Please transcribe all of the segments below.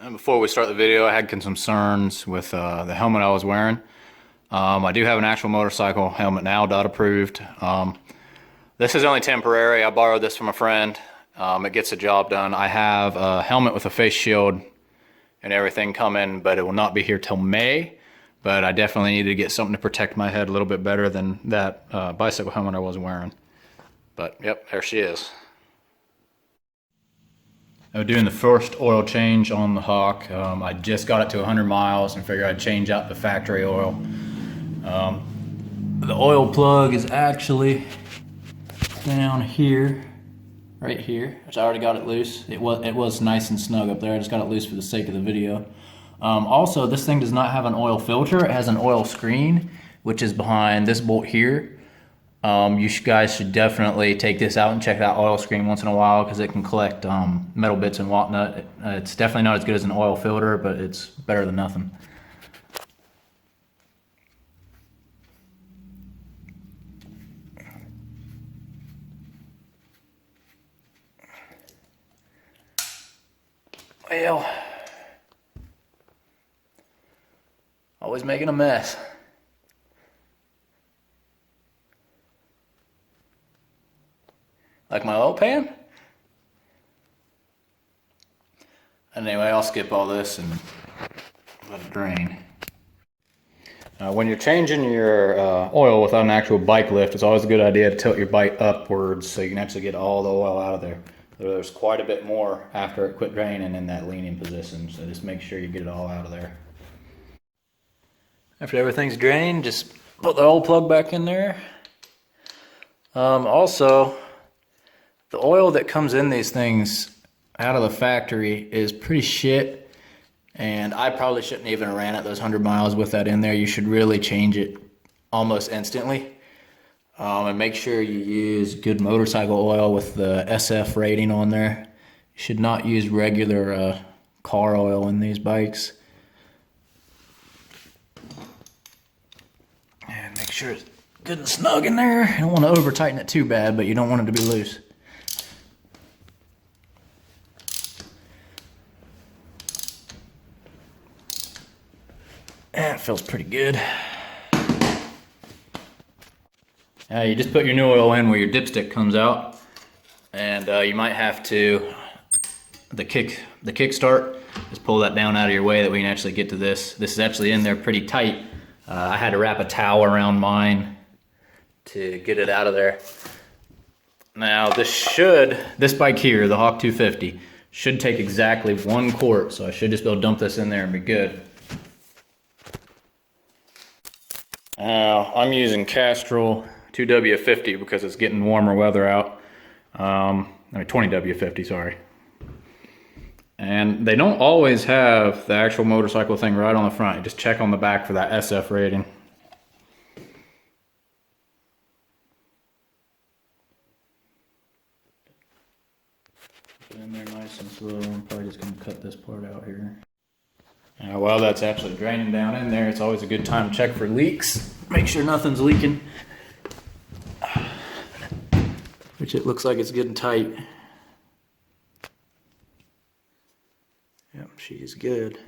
And before we start the video, I had some concerns with the helmet I was wearing. I do have an actual motorcycle helmet now, DOT approved. This is only temporary. I borrowed this from a friend. It gets the job done. I have a helmet with a face shield and everything coming, but it will not be here till May. But I definitely need to get something to protect my head a little bit better than that bicycle helmet I was wearing. But yep, there she is. I'm doing the first oil change on the Hawk. I just got it to 100 miles and figured I'd change out the factory oil. The oil plug is actually down here, right here. I already got it loose. It was nice and snug up there. I just got it loose for the sake of the video. Also, this thing does not have an oil filter. It has an oil screen, which is behind this bolt here. You guys should definitely take this out and check that oil screen once in a while because it can collect metal bits and whatnot. It's definitely not as good as an oil filter, but it's better than nothing. Well, always making a mess. Like my oil pan? Anyway, I'll skip all this and let it drain. When you're changing your oil without an actual bike lift, it's always a good idea to tilt your bike upwards so you can actually get all the oil out of there. There's quite a bit more after it quit draining in that leaning position, so just make sure you get it all out of there. After everything's drained, just put the oil plug back in there. Also, the oil that comes in these things out of the factory is pretty shit, and I probably shouldn't even have ran it those 100 miles with that in there. You should really change it almost instantly. And make sure you use good motorcycle oil with the SF rating on there. You should not use regular car oil in these bikes. And make sure it's good and snug in there. You don't want to over tighten it too bad, but you don't want it to be loose. That feels pretty good. You just put your new oil in where your dipstick comes out, and you might have to, the kickstart, just pull that down out of your way that we can actually get to this. This is actually in there pretty tight. I had to wrap a towel around mine to get it out of there. Now this bike here, the Hawk 250, should take exactly 1 quart, so I should just be able to dump this in there and be good. Now, I'm using Castrol 2W50 because it's getting warmer weather out. 20W50, sorry. And they don't always have the actual motorcycle thing right on the front. You just check on the back for that SF rating. Put it in there nice and slow. I'm probably just going to cut this part out here. While that's actually draining down in there, it's always a good time to check for leaks. Make sure nothing's leaking. Which it looks like it's getting tight. Yep, she's good.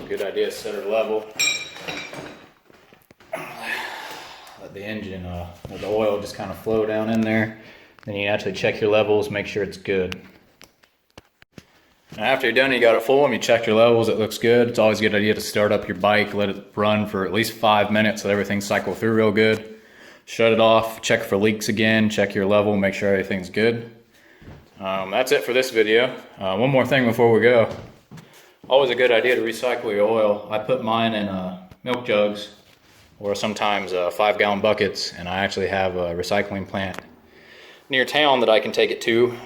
Good idea to set her level. Let the engine, the oil just kind of flow down in there. Then you actually check your levels, make sure it's good. Now after you're done, you got it full and you check your levels, it looks good. It's always a good idea to start up your bike, let it run for at least 5 minutes so everything cycles through real good. Shut it off, check for leaks again, check your level, make sure everything's good. That's it for this video. One more thing before we go. Always a good idea to recycle your oil. I put mine in milk jugs or sometimes 5-gallon buckets, and I actually have a recycling plant near town that I can take it to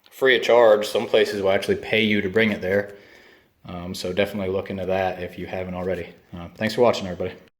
free of charge. Some places will actually pay you to bring it there. So definitely look into that if you haven't already. Thanks for watching, everybody.